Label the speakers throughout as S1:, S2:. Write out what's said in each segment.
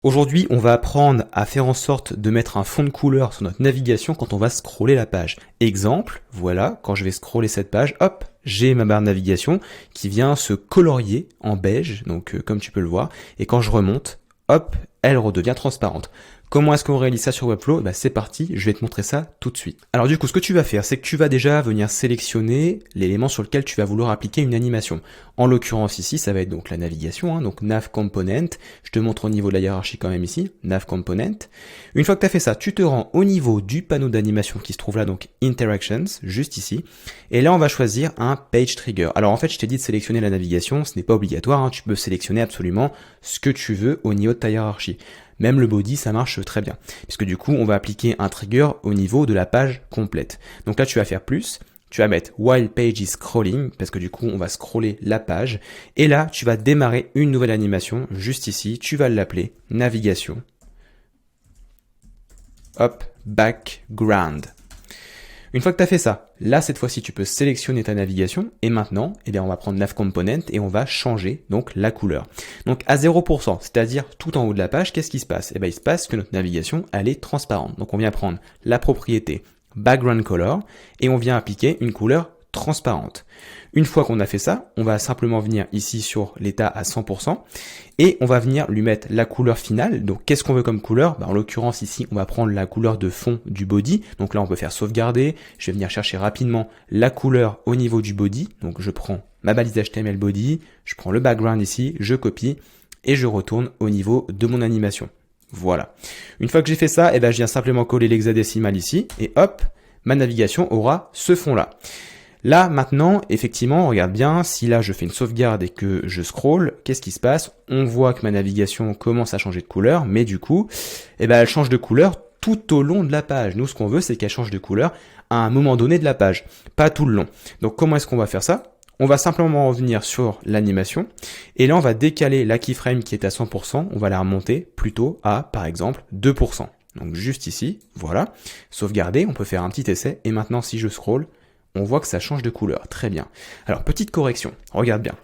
S1: Aujourd'hui, on va apprendre à faire en sorte de mettre un fond de couleur sur notre navigation quand on va scroller la page. Exemple, voilà, quand je vais scroller cette page, hop, j'ai ma barre de navigation qui vient se colorier en beige, donc comme tu peux le voir, et quand je remonte, hop, elle redevient transparente. Comment est-ce qu'on réalise ça sur Webflow? C'est parti, je vais te montrer ça tout de suite. Alors du coup, ce que tu vas faire, c'est que tu vas déjà venir sélectionner l'élément sur lequel tu vas vouloir appliquer une animation. En l'occurrence ici, ça va être donc la navigation, donc Nav Component. Je te montre au niveau de la hiérarchie quand même ici, Nav Component. Une fois que tu as fait ça, tu te rends au niveau du panneau d'animation qui se trouve là, donc Interactions, juste ici. Et là, on va choisir un Page Trigger. Alors en fait, je t'ai dit de sélectionner la navigation, ce n'est pas obligatoire, tu peux sélectionner absolument ce que tu veux au niveau de ta hiérarchie. Même le body, ça marche très bien. Puisque du coup, on va appliquer un trigger au niveau de la page complète. Donc là, tu vas faire plus. Tu vas mettre while page is scrolling, parce que du coup, on va scroller la page. Et là, tu vas démarrer une nouvelle animation, juste ici. Tu vas l'appeler navigation. Hop, background. Une fois que tu as fait ça, là cette fois-ci tu peux sélectionner ta navigation et maintenant on va prendre Nav Component et on va changer donc la couleur. Donc à 0%, c'est-à-dire tout en haut de la page, qu'est-ce qui se passe? Il se passe que notre navigation elle est transparente. Donc on vient prendre la propriété Background Color et on vient appliquer une couleur transparente. Une fois qu'on a fait ça, on va simplement venir ici sur l'état à 100% et on va venir lui mettre la couleur finale. Donc qu'est-ce qu'on veut comme couleur? En l'occurrence ici, on va prendre la couleur de fond du body. Donc là, on peut faire sauvegarder. Je vais venir chercher rapidement la couleur au niveau du body. Donc je prends ma balise HTML body, je prends le background ici, je copie et je retourne au niveau de mon animation. Voilà. Une fois que j'ai fait ça, je viens simplement coller l'hexadécimal ici et hop, ma navigation aura ce fond-là. Là, maintenant, effectivement, regarde bien, si là je fais une sauvegarde et que je scroll, qu'est-ce qui se passe? On voit que ma navigation commence à changer de couleur, mais du coup, elle change de couleur tout au long de la page. Nous, ce qu'on veut, c'est qu'elle change de couleur à un moment donné de la page, pas tout le long. Donc, comment est-ce qu'on va faire ça? On va simplement revenir sur l'animation, et là, on va décaler la keyframe qui est à 100%, on va la remonter plutôt à, par exemple, 2%. Donc, juste ici, voilà. Sauvegarder, on peut faire un petit essai, et maintenant, si je scroll, on voit que ça change de couleur. Très bien. Alors, petite correction. Regarde bien.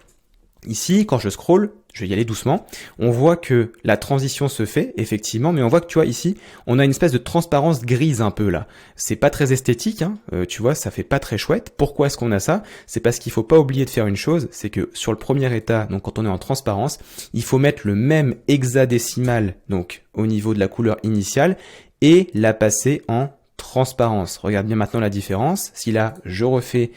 S1: Ici, quand je scroll, je vais y aller doucement, on voit que la transition se fait, effectivement, mais on voit que, tu vois, ici, on a une espèce de transparence grise un peu, là. C'est pas très esthétique, tu vois, ça fait pas très chouette. Pourquoi est-ce qu'on a ça? C'est parce qu'il faut pas oublier de faire une chose, c'est que sur le premier état, donc quand on est en transparence, il faut mettre le même hexadécimal, donc au niveau de la couleur initiale, et la passer en transparence. Regarde bien maintenant la différence. Si là, je refais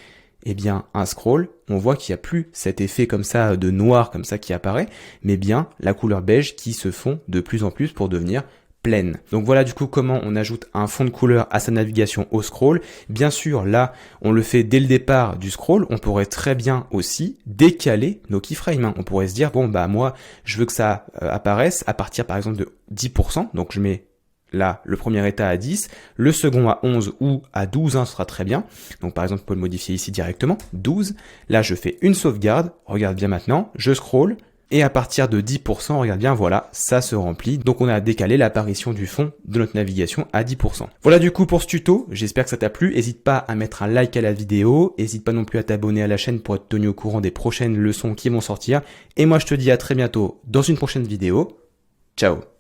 S1: un scroll, on voit qu'il n'y a plus cet effet comme ça de noir comme ça qui apparaît, mais bien la couleur beige qui se fond de plus en plus pour devenir pleine. Donc voilà du coup comment on ajoute un fond de couleur à sa navigation au scroll. Bien sûr, là, on le fait dès le départ du scroll. On pourrait très bien aussi décaler nos keyframes. On pourrait se dire, bon, moi, je veux que ça apparaisse à partir par exemple de 10%. Donc je mets là, le premier état à 10, le second à 11 ou à 12, ce sera très bien. Donc par exemple, on peut le modifier ici directement, 12. Là, je fais une sauvegarde, regarde bien maintenant, je scroll, et à partir de 10%, regarde bien, voilà, ça se remplit. Donc on a décalé l'apparition du fond de notre navigation à 10%. Voilà du coup pour ce tuto, j'espère que ça t'a plu. N'hésite pas à mettre un like à la vidéo, n'hésite pas non plus à t'abonner à la chaîne pour être tenu au courant des prochaines leçons qui vont sortir. Et moi, je te dis à très bientôt dans une prochaine vidéo. Ciao!